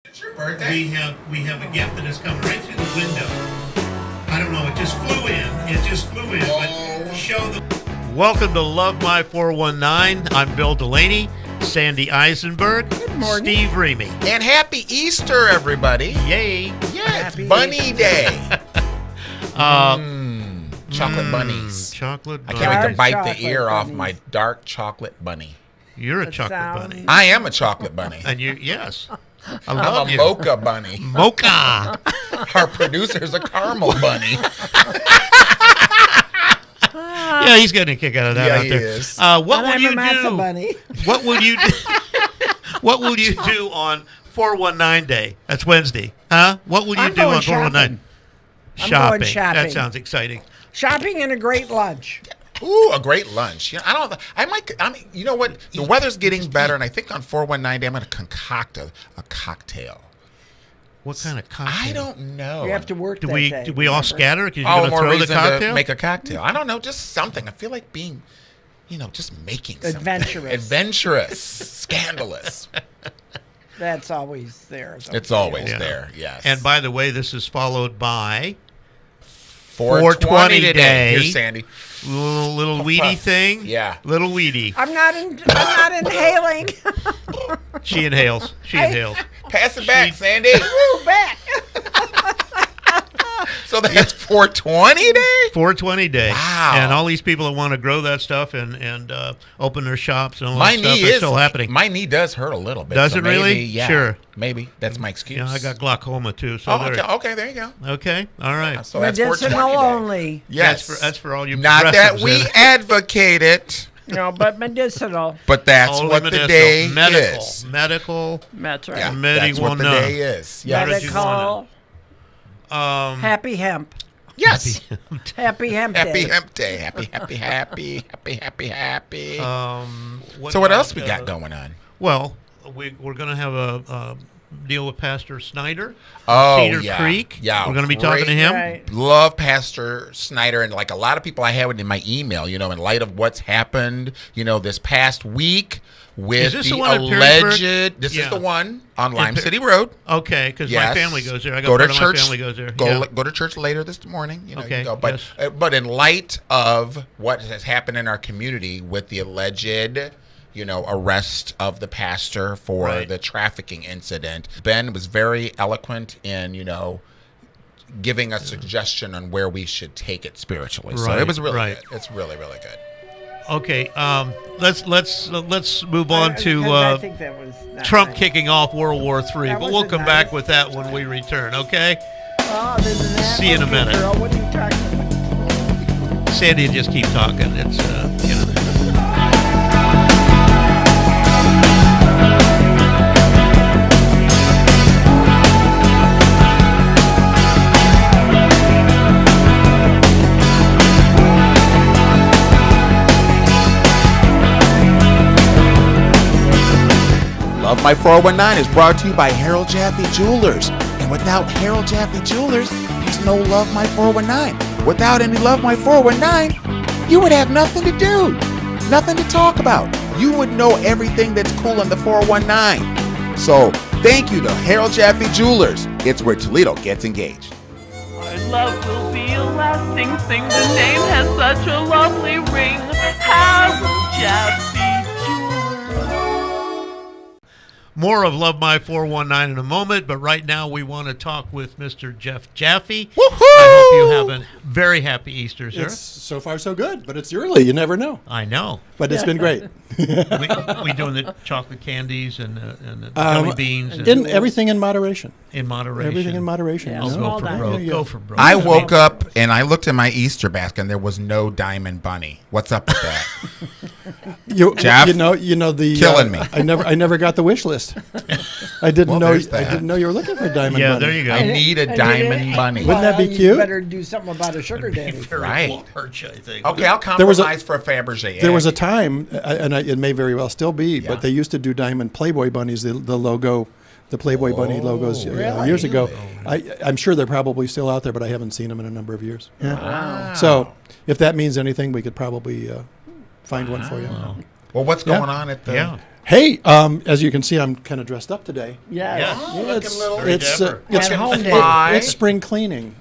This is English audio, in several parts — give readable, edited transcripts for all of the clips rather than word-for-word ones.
It's your birthday. We have a gift that is coming right through the window. I don't know. It just flew in. But show the. Welcome to Love My 419. I'm Bill Delaney, Sandy Eisenberg, Steve Remy, and happy Easter, everybody! Yay! Yeah, it's Bunny Day. Chocolate bunnies. Chocolate. I Bunny. can't wait to bite Chocolate the ear off bunnies. my dark chocolate bunny. You're a That chocolate sounds- bunny, I am a chocolate bunny. and yes, I I'm love a you. mocha bunny. Mocha. Our producer's a caramel bunny. Yeah, he's getting a kick out of that out he there. is. What will I'm you a matzo do? bunny. What will you do? What will you do on 419 Day? That's Wednesday, huh? What will you I'm do going on 419? I'm going shopping. That sounds exciting. Shopping and a great lunch. Ooh, a great lunch. You know, you know what? The weather's getting better, and I think on 419 Day I'm going to concoct a cocktail. What kind of cocktail? I don't know. We have to work Do that we day. do we all scatter? Because you're Oh, going to more throw the reason cocktail. to make a cocktail. I don't know, just something. I feel like being, just making something. Adventurous, scandalous. That's always there. It's always there, yes. And by the way, this is followed by 420 Day. Here's Sandy. little weedy thing. Yeah. Little weedy. I'm not inhaling. She inhales. Pass it back, Sandy. Woo, back. So that's 420 Day? 420 Day. Wow. And all these people that want to grow that stuff and open their shops and all that stuff is still happening. My knee does hurt a little bit. Does so it really? maybe, yeah, Sure. Maybe. That's my excuse. Yeah, I got glaucoma too. So okay, there you go. Okay. All right. So that's Medicinal 420 Day. only. Yes. That's for all you Not that progressives we then. advocate it, No, but medicinal. but that's Only what the medicinal. day medical. is. Medical. That's right. Yeah, Medi that's what the will know. day is. Yeah. Medi- did you Medical. Happy hemp. Yes. Happy hemp Happy day. Hemp Day. Happy. So what about, else we got going on? Well, we're going to have a deal with Pastor Snyder. Oh, Cedar yeah. Creek. Yeah, We're going to be talking to him. Right. Love Pastor Snyder, and like a lot of people I have it in my email, in light of what's happened, this past week with Is this the the one at alleged. Perrysburg? This Yeah. is the one on Lime Per- City Road. Okay, because Yes. my family goes there. I got Go to part of church. my family goes there. Go Yeah. go to church later this morning. Okay, You go. But yes. but in light of what has happened in our community with the alleged, arrest of the pastor for Right. the trafficking incident, Ben was very eloquent in giving a suggestion on where we should take it spiritually. So Right, it was really right. good. It's really, really good. Okay, let's move on to I think that was not Trump nice. kicking off World War III, That but we'll wasn't come back nice. with that when we return. Okay, Oh, other than that, See you in a okay, minute. Girl, what are you talking about? Sandy, just keep talking. It's Love My 419 is brought to you by Harold Jaffe Jewelers. And without Harold Jaffe Jewelers, there's no Love My 419. Without any Love My 419, you would have nothing to do, nothing to talk about. You would know everything that's cool on the 419. So thank you to Harold Jaffe Jewelers. It's where Toledo gets engaged. Our love will be a lasting thing. The name has such a lovely ring. Harold Jaffe Jewelers. more of Love My 419 in a moment, but right now we want to talk with Mr. Jeff Jaffe. Woohoo! I hope you have a very happy Easter, sir. It's so far so good, but it's early. You never know. I know. But it's been great. we doing the chocolate candies and the gummy beans and Everything in moderation. in moderation. Everything in moderation. Yeah, you I'll know? go for Small broke. diamond. Go for broke. I woke up and I looked in my Easter basket and there was no diamond bunny. What's up with that? Jeff, you know the killing me. I never got the wish list. I didn't Well, know. there's I that. didn't know you were looking for a diamond. Yeah, bunny. there you go. I need a diamond bunny. Wouldn't that be You cute? better do something about a sugar daddy. Very Right. large, I think. Okay, I'll There was a- compromise for a Fabergé egg. There was a time, it may very well still be, Yeah. but they used to do diamond Playboy bunnies. The logo, the Playboy bunny logos really? years ago. I'm sure they're probably still out there, but I haven't seen them in a number of years. Yeah. Wow. So if that means anything, we could probably find one for you. Well, what's Yeah. going on at the... Yeah. Hey, as you can see, I'm kind of dressed up today. Yes. Yeah, Very dapper. At home day. it's spring cleaning.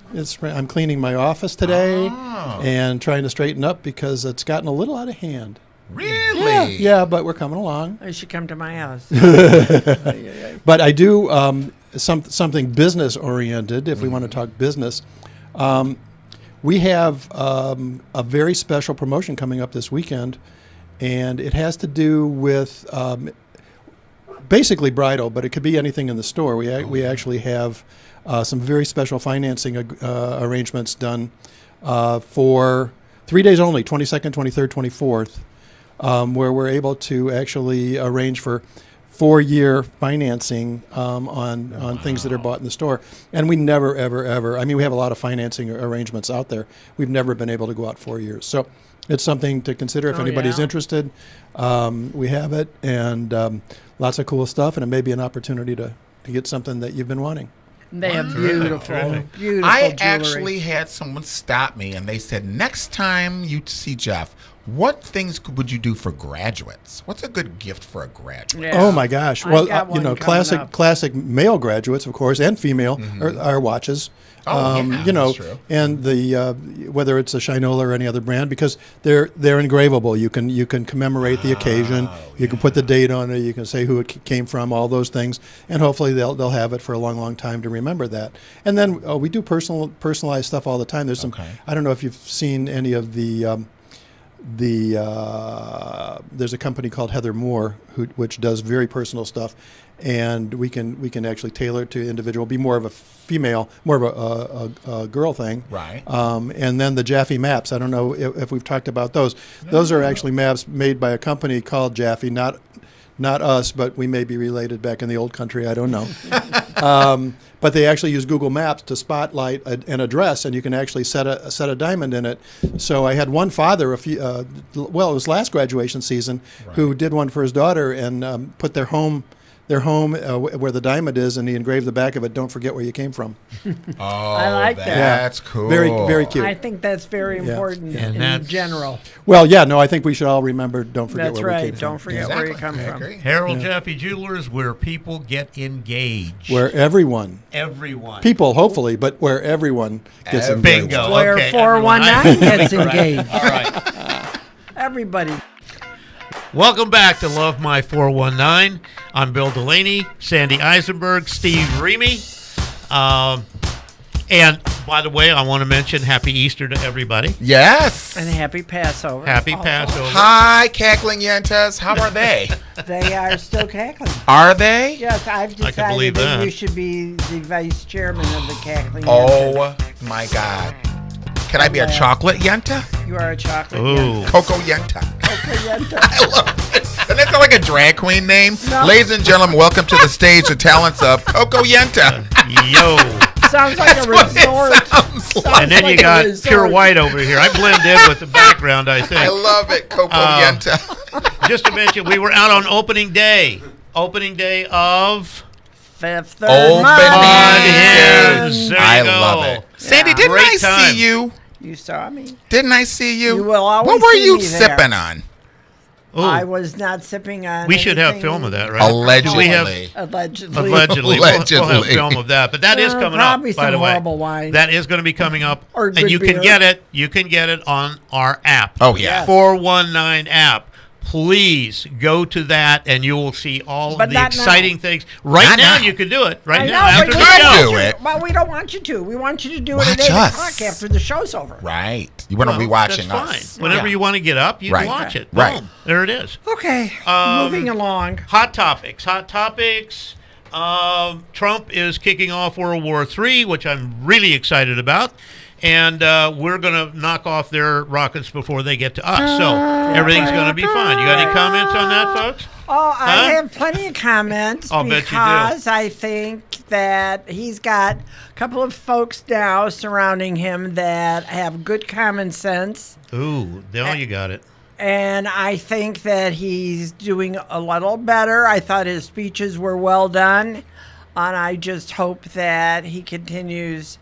I'm cleaning my office today and trying to straighten up because it's gotten a little out of hand. Really? Yeah, but we're coming along. You should come to my house. But I do something business oriented. If we want to talk business, we have a very special promotion coming up this weekend, and it has to do with basically bridal, but it could be anything in the store. We actually have some very special financing arrangements done for 3 days only, 22nd, 23rd, 24th, where we're able to actually arrange for 4-year financing on things that are bought in the store. And we never, ever, I mean, we have a lot of financing arrangements out there. We've never been able to go out 4 years. So it's something to consider if anybody's interested. We have it, and lots of cool stuff, and it may be an opportunity to get something that you've been wanting. They have beautiful I jewelry. actually had someone stop me, and they said, next time you see Jeff, what things would you do for graduates? What's a good gift for a graduate? Yeah. Oh my gosh! I Well, got one coming up. classic male graduates, of course, and female are watches. That's true. And the whether it's a Shinola or any other brand, because they're engravable. You can commemorate the occasion. You can put the date on it. You can say who it came from. All those things, and hopefully they'll have it for a long time to remember that. And then we do personalized stuff all the time. There's some. I don't know if you've seen any of the. There's a company called Heather Moore which does very personal stuff, and we can actually tailor it to individual, be more of a female, more of a girl thing. Right. And then the Jaffe maps. I don't know if we've talked about those. Those are actually maps made by a company called Jaffe, not us, but we may be related back in the old country. I don't know. But they actually use Google Maps to spotlight an address, and you can actually set a diamond in it. So I had one father, it was last graduation season, who did one for his daughter and put their home where the diamond is, and he engraved the back of it, "Don't forget where you came from." Oh, I like that. That's cool. Very, very cute. I think that's very important in general. Well, yeah, no, I think we should all remember, don't forget That's where we right. came from. Don't forget where you come from. Harold Jaffe Jewelers, where people get engaged. Where everyone, people hopefully, but where everyone gets engaged. Bingo. Where Okay, 419 gets everyone. engaged. All right. Everybody. Welcome back to Love My 419. I'm Bill Delaney, Sandy Eisenberg, Steve Remy. And by the way, I want to mention Happy Easter to everybody. Yes. And happy Passover. Happy also. Passover. Hi, cackling yentas. How are they? They are still cackling. Are they? Yes, I've I can believe decided that that. you should be the vice chairman of the cackling. Oh my God. Can I be a chocolate yenta? You are a chocolate. Ooh. Coco yenta. Yenta. I love it. Doesn't that sound like a drag queen name? No. Ladies and gentlemen, welcome to the stage, the talents of Coco Yenta. Yo. Sounds like a resort. Sounds like. And then you like a got resort. Pure White over here. I blend in with the background, I think. I love it, Coco Yenta. Just to mention, we were out on opening day. Opening day of Fifth Old Onions. There you I go. love it. Sandy, didn't Great I time. see you? You saw me. Didn't I see you? You will always What were see you me there. sipping on? Ooh. I was not sipping on. We should have anything- film of that, right? Allegedly. Do we have Allegedly. allegedly? We'll have Allegedly. film of that, but that is coming Probably up. By some the way, horrible wine. that is going to be coming up, Or and good you can beer. get it. You can get it on our app. Oh, yeah. 419 app. Please go to that, and you will see all But of the not exciting now. things. Right Not now, now. you can do it. Right I now, know, after but the you show. don't show. Do want it. to- Well, we don't want you to. We want you to do it Watch at 8 us. o'clock after the show's over. Right. You want to be Well, watching that's us. fine. Whenever Yeah. you want to get up, you Right. can watch it. Right. Boom. There it is. Okay, moving along. Hot topics. Hot topics. Trump is kicking off World War III, which I'm really excited about. And we're going to knock off their rockets before they get to us. So everything's going to be fine. You got any comments on that, folks? Oh, I Huh? have plenty of comments I'll bet you do. because I think that he's got a couple of folks now surrounding him that have good common sense. Ooh, now you got it. And I think that he's doing a little better. I thought his speeches were well done. And I just hope that he continues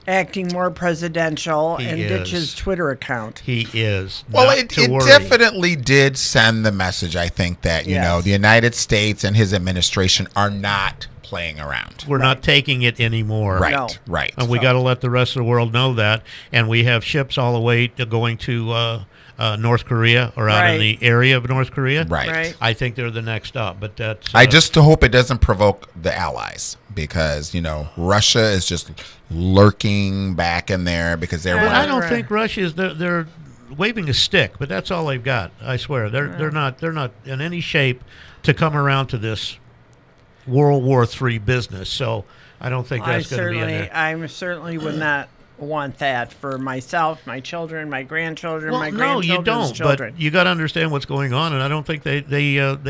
acting more presidential He and is. ditch his Twitter account. He is. Well, Not it to worry. definitely did send the message, I think, that, you Yes. know, the United States and his administration are not playing around. We're not taking it anymore. Right, No. right. And we got to let the rest of the world know that. And we have ships all the way to going to North Korea or out in Right. the area of North Korea. Right. I think they're the next up. But that's. I just hope it doesn't provoke the allies because, you know, Russia is just lurking back in there because they're I one don't Right. think Russia is. They're waving a stick, but that's all they've got. I swear, they're not in any shape to come around to this World War III business. So I don't think that's going to be in there. I certainly would not want that for myself, my children, my grandchildren, my no, you grandchildren's don't. children. But you got to understand what's going on, and I don't think they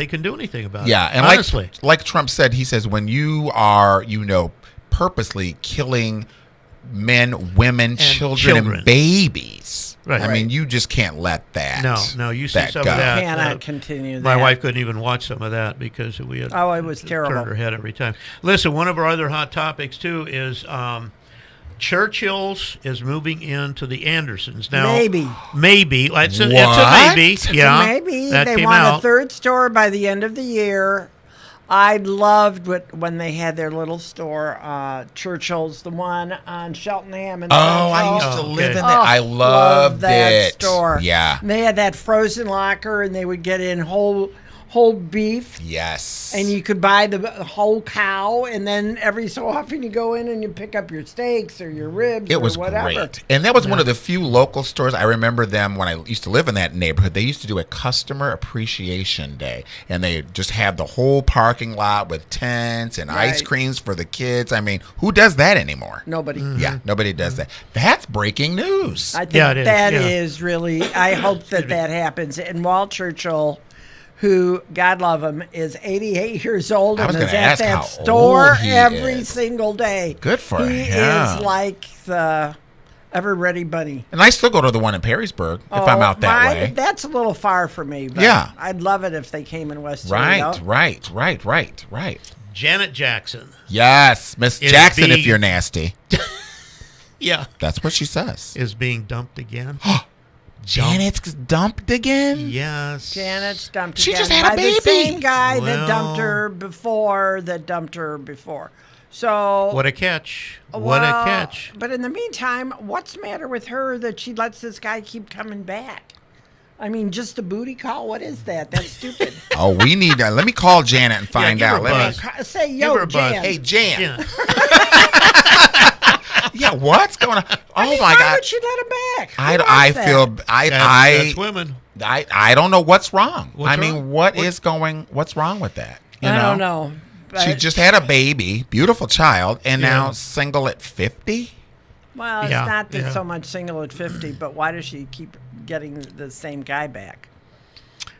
can do anything about it. Yeah, and honestly, like Trump said, he says when you are, you know, purposely killing men, women, children, and babies. Right. I mean, you just can't let that. No, you see that some go. of that. Cannot continue that. My wife couldn't even watch some of that because we had Oh, it was terrible. turned her head every time. Listen, one of our other hot topics too is Churchill's is moving into the Andersons now. Maybe it's a What? maybe. It's a Yeah, maybe that they came want out. a third store by the end of the year. I loved when they had their little store, Churchill's, the one on Cheltenham. And Oh, I used to Oh, live okay. in that. I loved that it. store. Yeah. And they had that frozen locker, and they would get in whole beef. Yes. And you could buy the whole cow, and then every so often you go in and you pick up your steaks or your ribs It or was whatever. great. And that was one of the few local stores. I remember them when I used to live in that neighborhood. They used to do a customer appreciation day. And they just had the whole parking lot with tents and ice Right. creams for the kids. I mean, who does that anymore? Nobody. Yeah, nobody does that. That's breaking news. I think Yeah, it is, that yeah. is really, I hope that happens. And Walt Churchill, who, God love him, is 88 years old I and was is gonna at ask that how store old he every is. single day. Good for he him. Is like the ever-ready bunny. And I still go to the one in Perrysburg if I'm out that way. That's a little far for me. But Yeah. I'd love it if they came in West Right, Toledo. right. Janet Jackson. Yes, Miss Is Jackson, if being- you're nasty. Yeah, That's what she says. is being dumped again. Janet's dumped again? Yes. Janet's dumped She again just had a by baby. the same guy Well. that dumped her before. So What a catch! What a well, catch! But in the meantime, what's the matter with her that she lets this guy keep coming back? I mean, just a booty call? What is that? That's stupid. Oh, we need let me call Janet and find give her out. a Let me, buzz. Say, Give yo, her a buzz. Jan. hey, Jan. Yeah. Yeah, what's going on? Oh I mean, my why God. would she let him back? Who I wants that? feel That's women. I don't know what's wrong. What's I mean, wrong? what's wrong with that? You I don't know. She But- just had a baby, beautiful child, and Yeah. now single at 50? Well, it's Yeah, not that yeah. so much single at 50, but why does she keep getting the same guy back?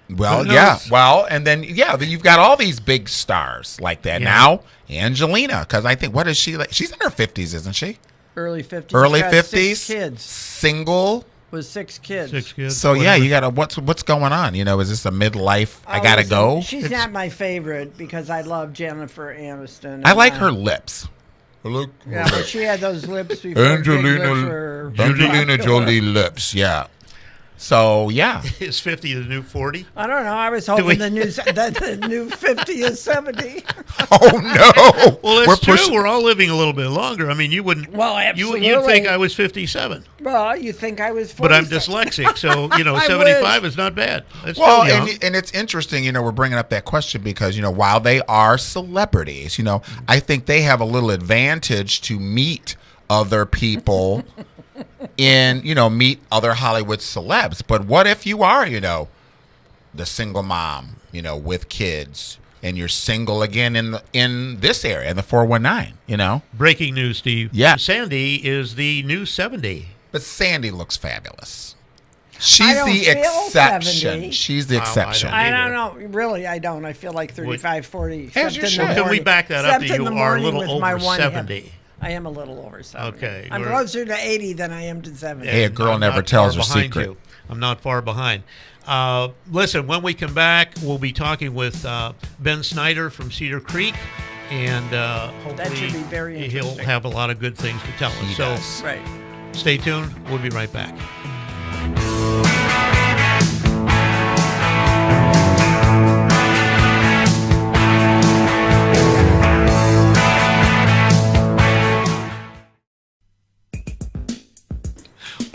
Well, Who yeah. knows? Well, and then you've got all these big stars like that. Yeah. Now, Angelina, because I think what is she like? She's in her 50s, isn't she? Early 50s. Early She got 50s. 6 kids. Single. With 6 kids. 6 kids. So yeah, whatever. you gotta what's going on? You know, is this a midlife? I gotta listen, go. She's not my favorite because I love Jennifer Aniston. I and, like her lips. Look, Yeah, but she had those lips before. big lips were Angelina popular. Jolie lips. Yeah. So yeah, Is 50 the new 40? I don't know. I was we- hoping the new 50 is 70. oh no. Well, We're it's true. pushing- We're all living a little bit longer. I mean, you wouldn't. Well, You'd think absolutely. I was 57, Well, you think I was 47. but I'm dyslexic, so I 75 is not bad. That's Well, still young. and it's interesting, we're bringing up that question because, while they are celebrities, I think they have a little advantage to meet other people meet other Hollywood celebs. But what if you are, the single mom, with kids, and you're single again in this area, in the 419, Breaking news, Steve. Yeah. Sandy is the new 70. But Sandy looks fabulous. I She's don't the feel exception. 70. She's the Oh, I exception. don't I either. don't know. Really, I don't. I feel like 35, 40. As you except in the should. Can we morning. back that up Except that in you the are a morning little with my over one hip. 70? I am a little over 70. Okay, I'm we're- closer to 80 than I am to 70. Hey, a girl I'm never not tells far her behind secret. you. I'm not far behind. Listen, when we come back, we'll be talking with Ben Snyder from Cedar Creek. and That hopefully should be very he'll interesting. have a lot of good things to tell us. He So does. Right. stay tuned. We'll be right back.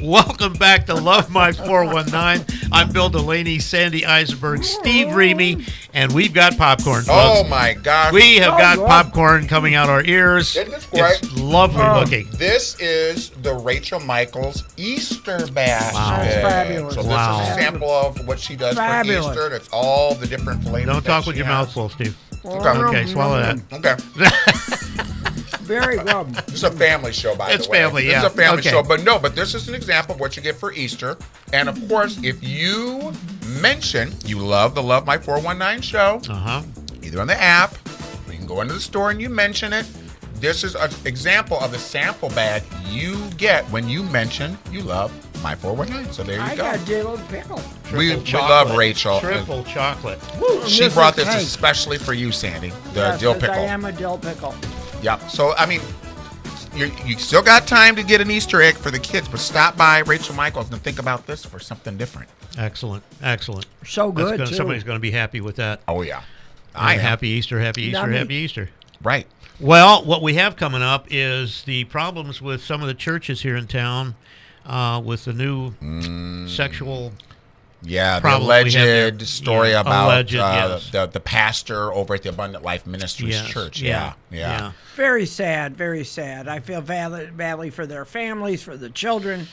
Welcome back to Love My 419. I'm Bill Delaney, Sandy Eisenberg, Steve Remy, and we've got popcorn, folks. Oh my gosh. We have got good. popcorn coming out our ears. Isn't this great? It's lovely looking. This is the Rachel Michaels Easter basket. Wow. That's fabulous. So this Wow. is a sample of what she does Fabulous. for Easter. And it's all the different flavors. Don't talk that with she your has. mouth full, Steve. Okay. Okay, swallow that. Okay. Very good. This is a family show, by It's the way. family, yeah. This is a family Okay. show. But this is an example of what you get for Easter. And of course, if you mention you love the Love My 419 show, either on the app, or you can go into the store and you mention it. This is an example of the sample bag you get when you mention you love My 419. So there you I go. got dill pickle. We Triple love chocolate. Rachel. Triple chocolate. She This brought is this cake. especially for you, Sandy. The Yes, dill 'cause pickle. I am a dill pickle. Yep. So, I mean, you still got time to get an Easter egg for the kids, but stop by Rachel Michaels and think about this for something different. Excellent. Excellent. So good, too. Somebody's going to be happy with that. Oh, yeah. And happy Easter, happy Easter, Yummy. happy Easter. Right. Well, what we have coming up is the problems with some of the churches here in town with the new sexual. Yeah, the Problem we have there. alleged story Yeah, about alleged, yes. the pastor over at the Abundant Life Ministries Yes, church. yeah, Yeah. Very sad, very sad. I feel badly for their families, for the children.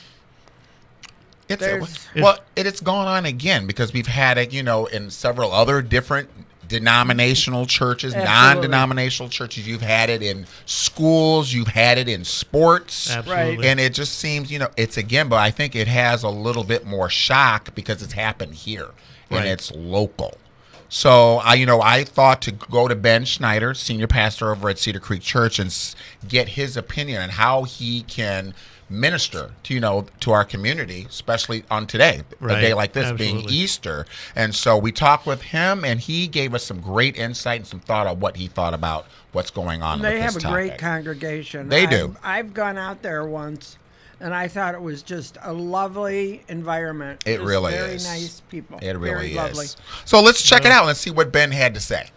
It's gone on again because we've had it, in several other different denominational churches, Absolutely. non-denominational churches. You've had it in schools, you've had it in sports. Absolutely. And it just seems, it's again, but I think it has a little bit more shock because it's happened here Right. and it's local. So, I thought to go to Ben Snyder, senior pastor over at Cedar Creek Church, and get his opinion on how he can minister to our community, especially on today, Right. a day like this being Absolutely. Easter. And so we talked with him, and he gave us some great insight and some thought on what he thought about what's going on They with have this a great topic. congregation. They do. I've gone out there once, and I thought it was just a lovely environment. It Just really very is. nice people. It really very lovely. is. So let's check it out and see what Ben had to say.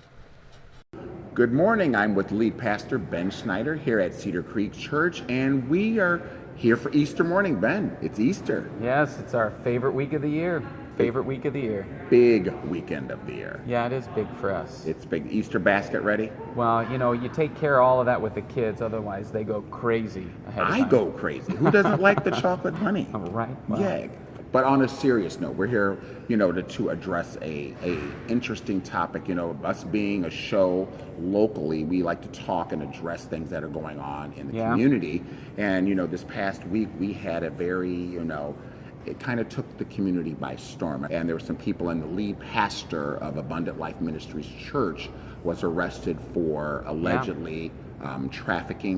Good morning. I'm with lead pastor Ben Snyder here at Cedar Creek Church, and we are here for Easter morning. Ben, it's Easter. Yes, it's our favorite week of the year. Favorite week of the year. Big weekend of the year. Yeah, it is big for us. It's big. Easter basket ready? Well, you take care of all of that with the kids, otherwise they go crazy ahead of I time. go crazy. Who doesn't like the chocolate bunny? Oh, right. Well, Yay. But on a serious note, we're here, to address a interesting topic. Us being a show locally, we like to talk and address things that are going on in the Yeah. community. And, this past week we had a very, it kind of took the community by storm. And there were some people, and the lead pastor of Abundant Life Ministries Church was arrested for allegedly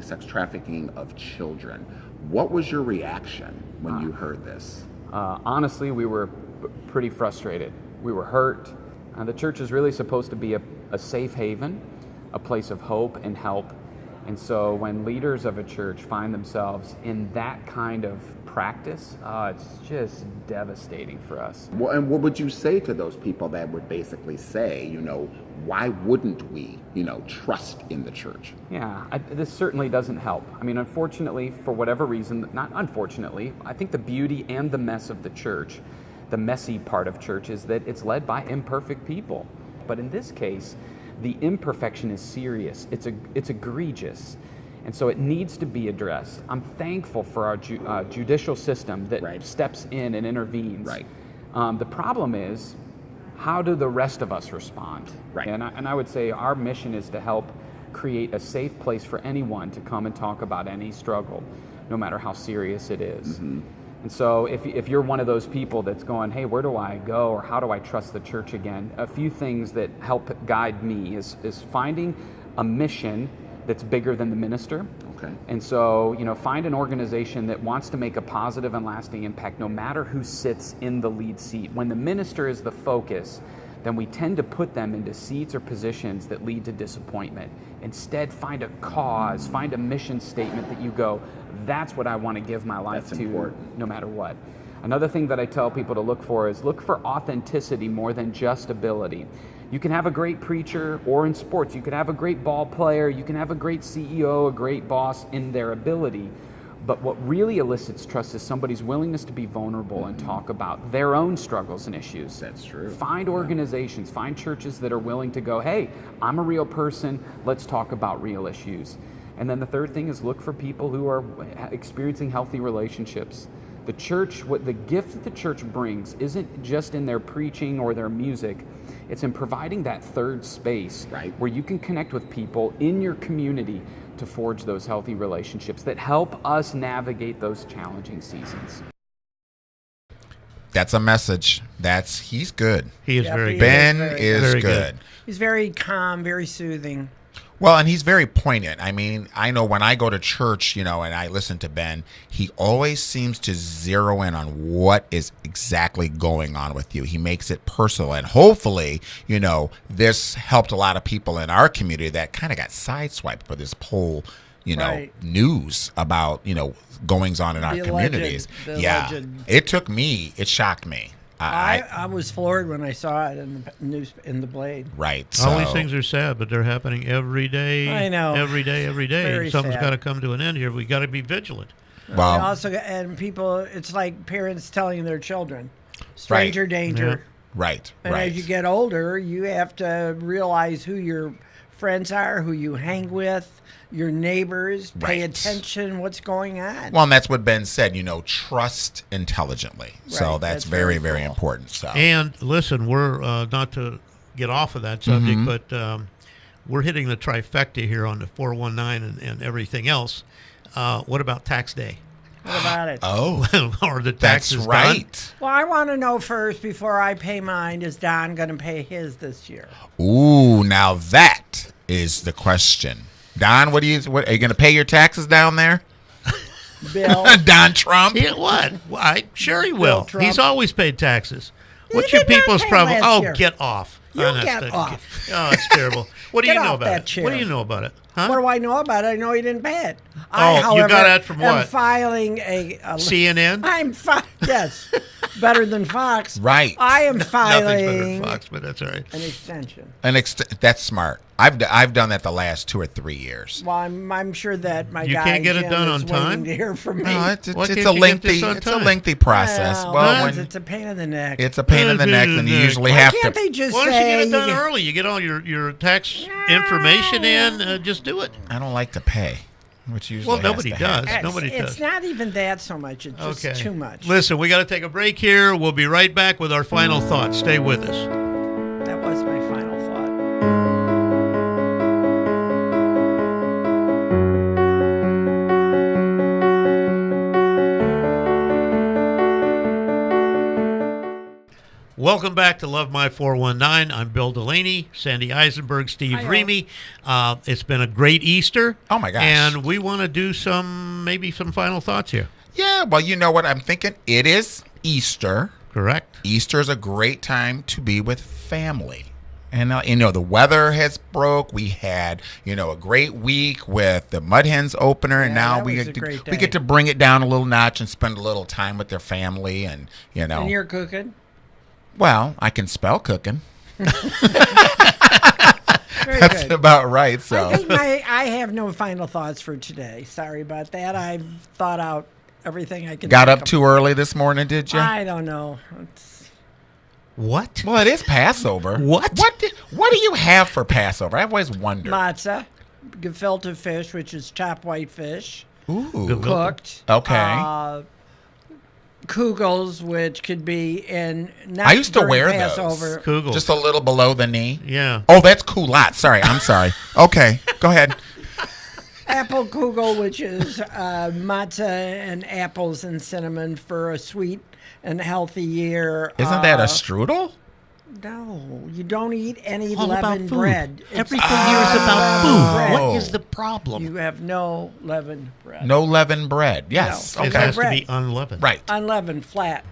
sex trafficking of children. What was your reaction when you heard this? honestly, we were pretty frustrated. We were hurt. The church is really supposed to be a safe haven, a place of hope and help. And so when leaders of a church find themselves in that kind of practice, it's just devastating for us. Well, and what would you say to those people that would basically say, why wouldn't we, trust in the church? Yeah, this certainly doesn't help. I mean, unfortunately, for whatever reason, not unfortunately, I think the beauty and the mess of the church, the messy part of church, is that it's led by imperfect people. But in this case, the imperfection is serious. It's egregious. And so it needs to be addressed. I'm thankful for our judicial system that Right. steps in and intervenes. Right. The problem is, how do the rest of us respond? Right. And I would say our mission is to help create a safe place for anyone to come and talk about any struggle, no matter how serious it is. Mm-hmm. And so if you're one of those people that's going, hey, where do I go, or how do I trust the church again? A few things that help guide me is finding a mission that's bigger than the minister. Okay. And so, find an organization that wants to make a positive and lasting impact no matter who sits in the lead seat. When the minister is the focus, then we tend to put them into seats or positions that lead to disappointment. Instead, find a cause, find a mission statement that you go, that's what I want to give my life That's to, important. no matter what. Another thing that I tell people to look for is look for authenticity more than just ability. You can have a great preacher, or in sports, you can have a great ball player, you can have a great CEO, a great boss in their ability. But what really elicits trust is somebody's willingness to be vulnerable and talk about their own struggles and issues. That's true. Find organizations, find churches that are willing to go, hey, I'm a real person, let's talk about real issues. And then the third thing is look for people who are experiencing healthy relationships. The church, what the gift that the church brings isn't just in their preaching or their music, it's in providing that third space where you can connect with people in your community to forge those healthy relationships that help us navigate those challenging seasons. That's a message. He's good. He is very good. Ben is very good. He's very calm, very soothing. Well, and he's very poignant. I mean, I know when I go to church, and I listen to Ben, he always seems to zero in on what is exactly going on with you. He makes it personal. And hopefully, this helped a lot of people in our community that kind of got sideswiped by this whole, news about, goings on in our communities. It shocked me. I was floored when I saw it in the news in the Blade. Right. All these things are sad, but they're happening every day. I know. Every day. Very Something's sad. got to come to an end here. We got to be vigilant. Well, And people, it's like parents telling their children, stranger danger. Right. And as you get older, you have to realize who your friends are, who you hang with, your neighbors, pay attention what's going on. Well, and that's what Ben said, trust intelligently. So that's very, very cool. important. So. And listen, we're not to get off of that subject, but we're hitting the trifecta here on the 419 and everything else. What about tax day? What about it? Oh, Or the that's taxes right. done? Well, I want to know first, before I pay mine, is Don going to pay his this year? Ooh, now that is the question. Don, what are you going to pay your taxes down there? Bill? Don Trump? Yeah, what? Why? Sure he will. Trump. He's always paid taxes. What's He your did not people's pay problem? last Oh, year. get off. You Honest, get off. Oh, it's terrible. What do Get you know off about that it? chair. What do you know about it? Huh? What do I know about it? I know he didn't pay it. Oh, you got that from am what? filing a CNN? Yes, better than Fox. Right. I am Nothing's better than filing Fox, but that's all right. an extension. That's smart. I've done that the last 2 or 3 years. Well, I'm sure that my You guy can't get it Jim done is on time? waiting to hear from me. No, it's Why a can't you get lengthy this on time? process. Well, when it's a pain in the neck. it's a pain in the neck, and you usually Why have can't to. they just Why don't you say get it done early? You get all your tax information in. Just do it. I don't like to pay, which usually Well, nobody has to happen. does. Nobody It's does. not even that so much. It's just Okay. too much. Listen, we got to take a break here. We'll be right back with our final thoughts. Stay with us. That was my final thought. Welcome back to Love My 419. I'm Bill Delaney, Sandy Eisenberg, Steve Hi-yo. Remy. It's been a great Easter. Oh, my gosh. And we want to do maybe some final thoughts here. Yeah, well, you know what I'm thinking? It is Easter. Correct? Easter is a great time to be with family. And, the weather has broke. We had, a great week with the Mud Hens opener. And Yeah, now that we was a great day. get to bring it down a little notch and spend a little time with their family. And, And you're cooking? well, I can spell cooking. Very That's good. about right. So I think I have no final thoughts for today. Sorry about that. I've thought out everything I could got think up of. too early this morning, did you? I don't know. What? Well, it is Passover. What? What do you have for Passover? I've always wondered. Matzah, gefilte fish, which is chopped white fish, Ooh. cooked. Okay. Kugels, which could be in not I used to during wear Passover. those. Kugel. Just a little below the knee. Yeah. Oh, that's culotte. Sorry, I'm sorry. Okay, go ahead. Apple kugel, which is matzah and apples and cinnamon for a sweet and healthy year. Isn't that a strudel? No, you don't eat any All about leavened food. bread. It's Everything here is about food. bread. What is the problem? You have no leavened bread. No leavened bread. Yes. No. It Okay. has to bread. be unleavened. Right. Unleavened, flat.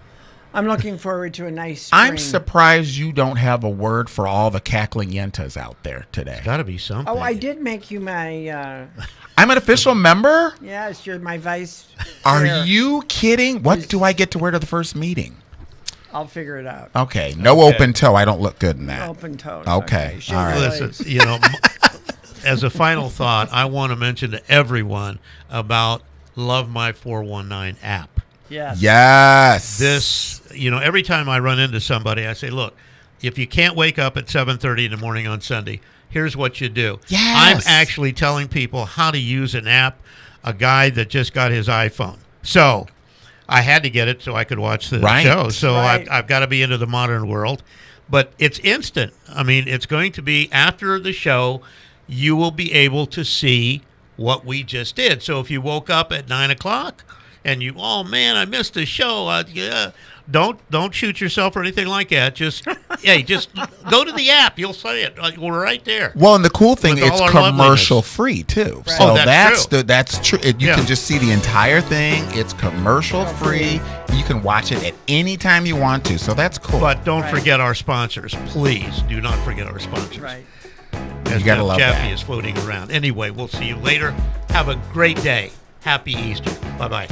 I'm looking forward to a nice spring. I'm surprised you don't have a word for all the cackling yentas out there today. Got to be something. Oh, I did make you my. I'm an official member? Yes, you're my vice. Are chair. you kidding? What do I get to wear to the first meeting? I'll figure it out. Okay, no open toe. I don't look good in that. Open toes. Okay, Shave all right. your Listen, legs. you know, as a final thought, I want to mention to everyone about Love My 419 app. Yes. Yes. This, you know, every time I run into somebody, I say, look, if you can't wake up at 7:30 in the morning on Sunday, here's what you do. Yes. I'm actually telling people how to use an app, a guy that just got his iPhone. So I had to get it so I could watch the Right. show. So Right. I've got to be into the modern world. But it's instant. I mean, it's going to be after the show, you will be able to see what we just did. So if you woke up at 9 o'clock and you, oh man, I missed the show. Yeah. Don't shoot yourself or anything like that. Just just go to the app. You'll see it. We're right there. Well, and the cool thing, With it's all our commercial loveliness. free too. Right. So Oh, that's true. that's true. You Yeah. can just see the entire thing. It's commercial free. You can watch it at any time you want to. So that's cool. But don't Right. forget our sponsors. Please do not forget our sponsors. Right. As You gotta love Jeffy that. is floating around. Anyway, we'll see you later. Have a great day. Happy Easter. Bye-bye.